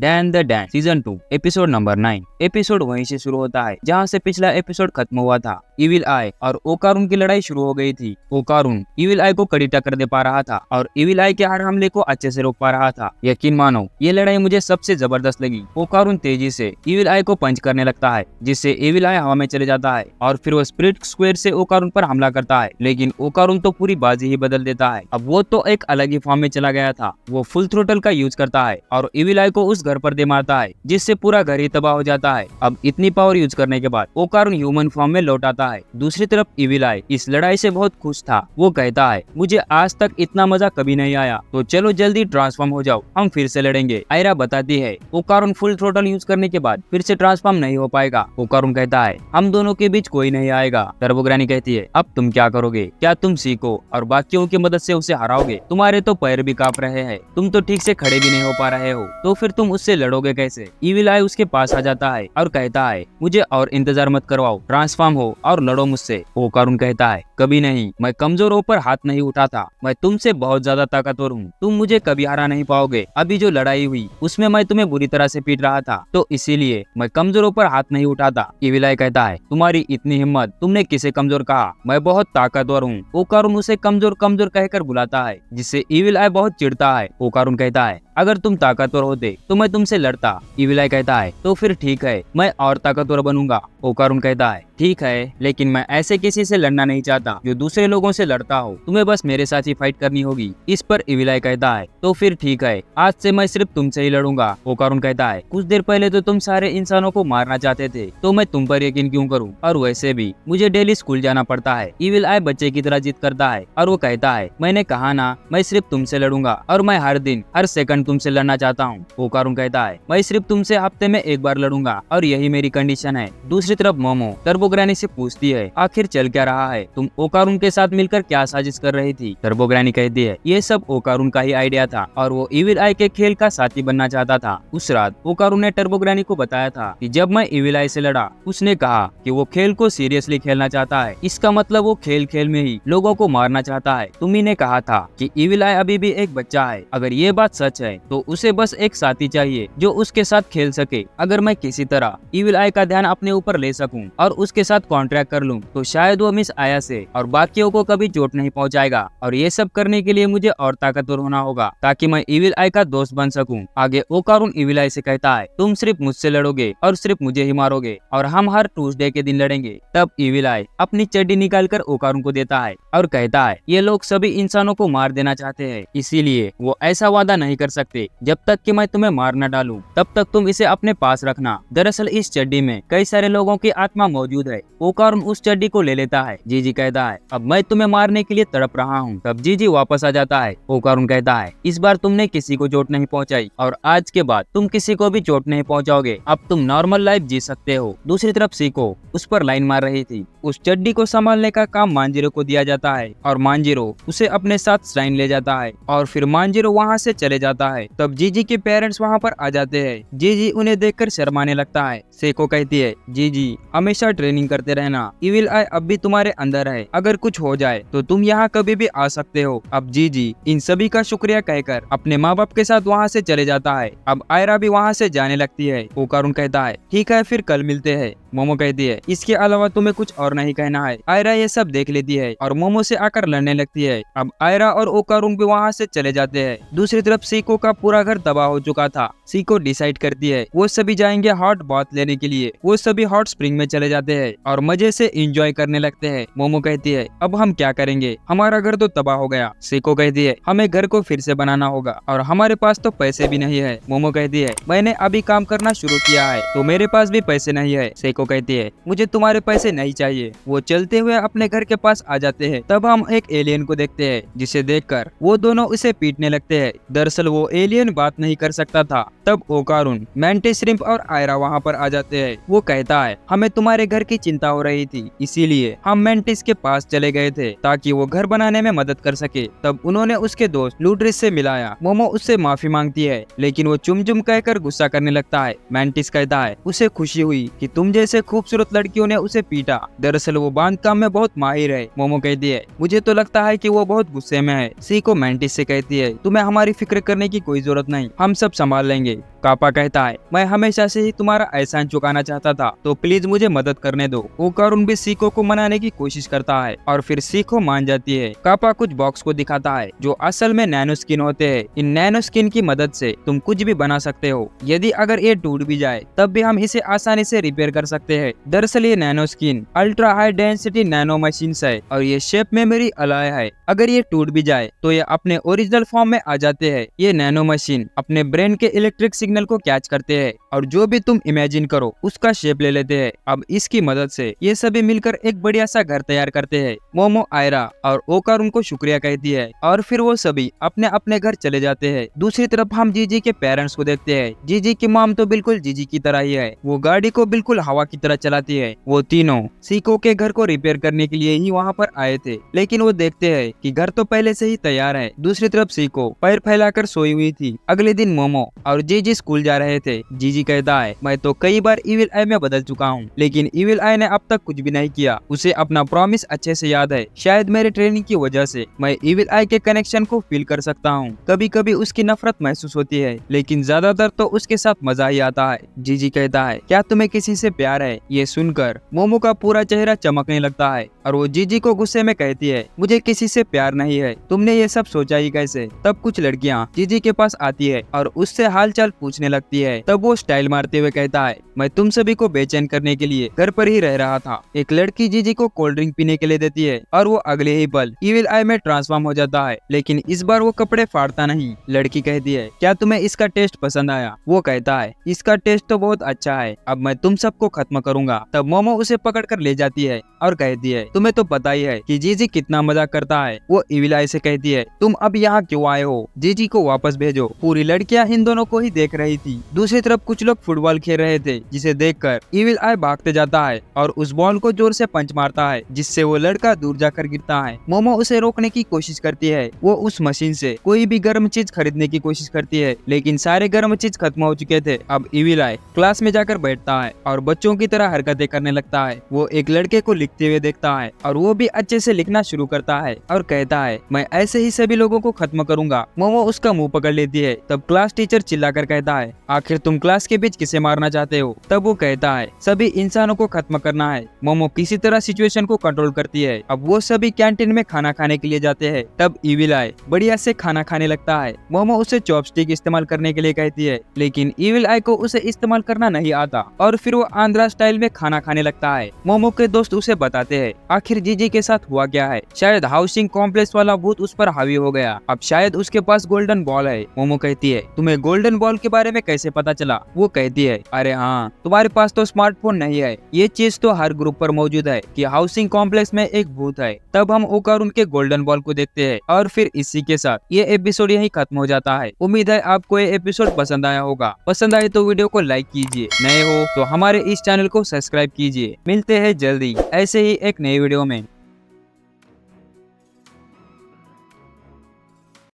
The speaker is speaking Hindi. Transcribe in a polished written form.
Dan the Dan season 2 episode number 9। Episode वहीं से शुरू होता है जहां से पिछला एपिसोड खत्म हुआ था। इविल आई और ओकारुन की लड़ाई शुरू हो गई थी। ओकारुन इविल आई को कड़ी टक्कर दे पा रहा था और इविल आई के हर हमले को अच्छे से रोक पा रहा था। यकीन मानो ये लड़ाई मुझे सबसे जबरदस्त लगी। ओकारुन तेजी से इविल आई को पंच करने लगता है जिससे इविल आई हवा में चले जाता है और फिर वो स्पिरिट स्क्वायर से ओकारुन पर हमला करता है, लेकिन ओकारुन तो पूरी बाजी ही बदल देता है। अब वो तो एक अलग ही फॉर्म में चला गया था। वो फुल थ्रोटल का यूज करता है और इविल आई को उस घर पर दे मारता है जिससे पूरा घर ही तबाह हो जाता है। अब इतनी पावर यूज करने के बाद ओकारुन ह्यूमन फॉर्म में लौट आता है। दूसरी तरफ इविल आई इस लड़ाई से बहुत खुश था। वो कहता है मुझे आज तक इतना मजा कभी नहीं आया, तो चलो जल्दी ट्रांसफॉर्म हो जाओ, हम फिर से लड़ेंगे। आयरा बताती है ओकारुन फुल थ्रोटल यूज करने के बाद फिर से ट्रांसफॉर्म नहीं हो पाएगा। ओकारुन कहता है हम दोनों के बीच कोई नहीं आएगा। टर्बोग्रानी कहती है अब तुम क्या करोगे? क्या तुम सीखो और बाकियों की मदद से उसे हराओगे? तुम्हारे तो पैर भी कांप रहे हैं, तुम तो ठीक से खड़े भी नहीं हो पा रहे हो, तो फिर तुम उससे लड़ोगे कैसे? इविल आई उसके पास आ जाता है और कहता है मुझे और इंतजार मत करवाओ, ट्रांसफॉर्म हो और लड़ो मुझसे। ओकारुन कहता है कभी नहीं, मैं कमजोरों पर हाथ नहीं उठाता, मैं तुमसे बहुत ज्यादा ताकतवर हूँ, तुम मुझे कभी हरा नहीं पाओगे। अभी जो लड़ाई हुई उसमें मैं तुम्हें बुरी तरह से पीट रहा था, तो इसीलिए मैं कमजोरों पर हाथ नहीं उठाता। इविल आई कहता है तुम्हारी इतनी हिम्मत, तुमने किसे कमजोर कहा? मैं बहुत ताकतवर हूँ। ओकारुन उसे कमजोर कमजोर कहकर बुलाता है जिससे इविल आई बहुत चिढ़ता है। ओकारुन कहता है अगर तुम ताकतवर होते तो मैं तुमसे लड़ता। इविल आई कहता है तो फिर ठीक है, मैं और ताकतवर बनूंगा। ओकारुन कहता है ठीक है, लेकिन मैं ऐसे किसी से लड़ना नहीं चाहता जो दूसरे लोगों से लड़ता हो, तुम्हें बस मेरे साथ ही फाइट करनी होगी। इस पर इविल आई कहता है तो फिर ठीक है, आज से मैं सिर्फ तुमसे ही लड़ूंगा। ओकारुन कहता है कुछ देर पहले तो तुम सारे इंसानों को मारना चाहते थे, तो मैं तुम पर यकीन क्यों करूं? और वैसे भी मुझे डेली स्कूल जाना पड़ता है। इविल आई बच्चे की तरह जिद करता है और वो कहता है मैंने कहा ना, मैं सिर्फ तुमसे लड़ूंगा और मैं हर दिन हर सेकंड तुमसे लड़ना चाहता हूँ। ओकारुन कहता है मैं सिर्फ तुमसे हफ्ते में एक बार लड़ूंगा और यही मेरी कंडीशन है। दूसरी तरफ मोमो टर्बोग्रानी से पूछती है आखिर चल क्या रहा है? तुम ओकारुन के साथ मिलकर क्या साजिश कर रही थी? टर्बोग्रानी कहती है ये सब ओकारुन का ही आइडिया था और वो इविल आई के खेल का साथी बनना चाहता था। उस रात ओकारुन ने टर्बोग्रानी को बताया था कि जब मैं इविल आई से लड़ा, उसने कहा कि वो खेल को सीरियसली खेलना चाहता है। इसका मतलब वो खेल खेल में ही लोगों को मारना चाहता है। तुम्ही ने कहा था कि इविल आई अभी भी एक बच्चा है। अगर ये बात सच है तो उसे बस एक साथी चाहिए जो उसके साथ खेल सके। अगर मैं किसी तरह इविल आई का ध्यान अपने ऊपर ले सकूं और उसके साथ कॉन्ट्रैक्ट कर लूं, तो शायद वो मिस आया से और बाकियों को कभी चोट नहीं पहुंचाएगा। और ये सब करने के लिए मुझे और ताकतवर होना होगा ताकि मैं इविल आई का दोस्त बन सकूं। आगे ओकारुन इविल आई से कहता है तुम सिर्फ मुझसे लड़ोगे और सिर्फ मुझे ही मारोगे और हम हर ट्यूसडे के दिन लड़ेंगे। तब इविल आई अपनी चड्डी निकालकर ओकारुन को देता है और कहता है ये लोग सभी इंसानों को मार देना चाहते हैं, इसीलिए वो ऐसा वादा नहीं कर सकते जब तक कि मैं तुम्हें मार न डालूं, तब तक तुम इसे अपने पास रखना। दरअसल इस चड्डी में कई सारे लोगों की आत्मा मौजूद है। ओकारुन उस चड्डी को ले लेता है। जीजी कहता है अब मैं तुम्हें मारने के लिए तड़प रहा हूँ। तब जीजी वापस आ जाता है। ओकारुन कहता है इस बार तुमने किसी को चोट नहीं पहुँचाई और आज के बाद तुम किसी को भी चोट नहीं पहुँचाओगे। अब तुम नॉर्मल लाइफ जी सकते हो। दूसरी तरफ सीको उस पर लाइन मार रही थी। उस चड्डी को संभालने का काम मांजिरो को दिया जाता है और मांजिरो उसे अपने साथ श्राइन ले जाता है और फिर मांजिरो वहाँ से चले जाता है। तब जीजी के पेरेंट्स वहाँ पर आ जाते हैं। जीजी उन्हें देखकर शर्माने लगता है। सेको कहती है जीजी हमेशा ट्रेनिंग करते रहना, इविल आई अब भी तुम्हारे अंदर है, अगर कुछ हो जाए तो तुम यहाँ कभी भी आ सकते हो। अब जीजी इन सभी का शुक्रिया कहकर अपने माँ बाप के साथ वहाँ से चले जाता है। अब आयरा भी वहाँ से जाने लगती है। ओकारुन कहता है ठीक है फिर कल मिलते हैं। मोमो कहती है इसके अलावा तुम्हें कुछ और नहीं कहना है। आयरा ये सब देख लेती है और मोमो से आकर लड़ने लगती है। अब आयरा और ओकारुन भी वहाँ से चले जाते हैं। दूसरी तरफ सीको का पूरा घर तबाह हो चुका था। सीको डिसाइड करती है वो सभी जाएंगे हॉट बाथ लेने के लिए। वो सभी हॉट स्प्रिंग में चले जाते हैं और मजे से एंजॉय करने लगते हैं। मोमो कहती है अब हम क्या करेंगे, हमारा घर तो तबाह हो गया। सीको कहती है हमें घर को फिर से बनाना होगा और हमारे पास तो पैसे भी नहीं है। मोमो कहती है मैंने अभी काम करना शुरू किया है तो मेरे पास भी पैसे नहीं है। सीको कहती है मुझे तुम्हारे पैसे नहीं चाहिए। वो चलते हुए अपने घर के पास आ जाते हैं। तब हम एक एलियन को देखते हैं जिसे देखकर वो दोनों उसे पीटने लगते हैं। दरअसल वो एलियन बात नहीं कर सकता था। तब ओकारुन, मैंटिस श्रिम्प और आयरा वहाँ पर आ जाते हैं। वो कहता है हमें तुम्हारे घर की चिंता हो रही थी, इसीलिए हम मैंटिस के पास चले गए थे ताकि वो घर बनाने में मदद कर सके। तब उन्होंने उसके दोस्त लूड्रिस से मिलाया। मोमो उससे माफी मांगती है लेकिन वो चुम चुम कहकर गुस्सा करने लगता है। मैंटिस कहता है उसे खुशी हुई कि तुम जैसे खूबसूरत लड़कियों ने उसे पीटा, दरअसल वो बांध काम में बहुत माहिर है। मोमो कहती है मुझे तो लगता है कि वो बहुत गुस्से में है। सीको मैंटिस से कहती है तुम्हें हमारी फिक्र करने की कोई जरूरत नहीं, हम सब संभाल लेंगे। कापा कहता है, मैं हमेशा से ही तुम्हारा एहसान चुकाना चाहता था, तो प्लीज मुझे मदद करने दो। ओकारुन भी सीको को मनाने की कोशिश करता है और फिर सीको मान जाती है। कापा कुछ बॉक्स को दिखाता है जो असल में नैनो स्किन होते हैं। इन नैनो स्किन की मदद से तुम कुछ भी बना सकते हो। यदि अगर ये टूट भी जाए तब भी हम इसे आसानी से रिपेयर कर सकते हैं। दरअसल ये nano skin ultra high density nano machine है और ये शेप मेमोरी अलॉय है। अगर ये टूट भी जाए तो ये अपने ओरिजिनल फॉर्म में आ जाते हैं। ये नैनो मशीन अपने ब्रेन के इलेक्ट्रिक सिग्नल को कैच करते हैं और जो भी तुम इमेजिन करो उसका शेप ले लेते हैं। अब इसकी मदद से ये सभी मिलकर एक बढ़िया सा घर तैयार करते हैं। मोमो आयरा और ओकारुन को शुक्रिया कहती है और फिर वो सभी अपने अपने घर चले जाते हैं। दूसरी तरफ हम जीजी के पेरेंट्स को देखते हैं। जीजी की मॉम तो बिल्कुल जीजी की तरह ही है। वो गाड़ी को बिल्कुल हवा की तरह चलाती है। वो तीनों सीको के घर को रिपेयर करने के लिए ही वहाँ पर आए थे, लेकिन वो देखते हैं कि घर तो पहले से ही तैयार है। दूसरी तरफ सीको पैर फैलाकर सोई हुई थी। अगले दिन मोमो और जीजी स्कूल जा रहे थे। जीजी कहता है, मैं तो कई बार इविल आई में बदल चुका हूँ, लेकिन इविल आई ने अब तक कुछ भी नहीं किया। उसे अपना प्रॉमिस अच्छे से याद है। शायद मेरे ट्रेनिंग की वजह से मैं इविल आई के कनेक्शन को फील कर सकता हूँ। कभी कभी उसकी नफरत महसूस होती है, लेकिन ज्यादातर तो उसके साथ मजा ही आता है। जीजी कहता है, क्या तुम्हें किसी से प्यार है? ये सुनकर मोमो का पूरा चेहरा चमकने लगता है और वो जीजी को गुस्से में कहती है, मुझे किसी से प्यार नहीं है। तुमने ये सब सोचा ही कैसे? तब कुछ लड़कियाँ जीजी के पास आती है और उससे हालचाल पूछने लगती है। तब वो स्टाइल मारते हुए कहता है, मैं तुम सभी को बेचैन करने के लिए घर पर ही रह रहा था। एक लड़की जीजी को कोल्ड ड्रिंक पीने के लिए देती है और वो अगले ही पल इविल आई में ट्रांसफॉर्म हो जाता है, लेकिन इस बार वो कपड़े फाड़ता नहीं। लड़की कहती है, क्या तुम्हें इसका टेस्ट पसंद आया? वो कहता है, इसका टेस्ट तो बहुत अच्छा है, अब मैं तुम सबको खत्म करूंगा। तब मोमो उसे पकड़ कर ले जाती है और कहती है, तुम्हें तो पता ही है कि जीजी कितना मजाक करता है। वो इविल आई से कहती है, तुम अब यहाँ क्यों आए हो? जीजी को वापस भेजो। पूरी लड़कियाँ इन दोनों को ही देख रही थी। दूसरी तरफ कुछ लोग फुटबॉल खेल रहे थे, जिसे देखकर इविल आई भागते जाता है और उस बॉल को जोर से पंच मारता है, जिससे वो लड़का दूर जाकर गिरता है। मोमो उसे रोकने की कोशिश करती है। वो उस मशीन से कोई भी गर्म चीज खरीदने की कोशिश करती है, लेकिन सारे गर्म चीज खत्म हो चुके थे। अब इविल आई क्लास में जाकर बैठता है और बच्चों की तरह हरकतें करने लगता है। वो एक लड़के को लिखते हुए देखता है और वो भी अच्छे से लिखना शुरू करता है और कहता है, मैं ऐसे ही सभी लोगों को खत्म करूंगा। मोमो उसका मुंह पकड़ लेती है। तब क्लास टीचर चिल्लाकर कहता है, आखिर तुम क्लास के बीच किसे मारना चाहते हो? तब वो कहता है, सभी इंसानों को खत्म करना है। मोमो किसी तरह सिचुएशन को कंट्रोल करती है। अब वो सभी कैंटीन में खाना खाने के लिए जाते हैं। तब इविल आई बढ़िया से खाना खाने लगता है। मोमो उसे चॉपस्टिक इस्तेमाल करने के लिए कहती है, लेकिन इविल आई को उसे इस्तेमाल करना नहीं आता और फिर वो आंध्रा स्टाइल में खाना खाने लगता है। मोमो के दोस्त उसे बताते हैं, आखिर जीजी के साथ हुआ क्या है? शायद हाउसिंग कॉम्प्लेक्स वाला भूत उस पर हावी हो गया। अब शायद उसके पास गोल्डन बॉल है। मोमो कहती है, तुम्हें गोल्डन बॉल के बारे में कैसे पता चला? वो कहती है, अरे हाँ, तुम्हारे पास तो स्मार्टफोन नहीं है। ये चीज तो हर ग्रुप पर मौजूद है कि हाउसिंग कॉम्प्लेक्स में एक भूत है। तब हम ओकारुन के गोल्डन बॉल को देखते हैं और फिर इसी के साथ ये एपिसोड यही खत्म हो जाता है। उम्मीद है आपको ये एपिसोड पसंद आया होगा। पसंद आए तो वीडियो को लाइक कीजिए, नए हो तो हमारे इस चैनल को सब्सक्राइब कीजिए। मिलते हैं जल्दी ऐसे ही एक नई वीडियो में।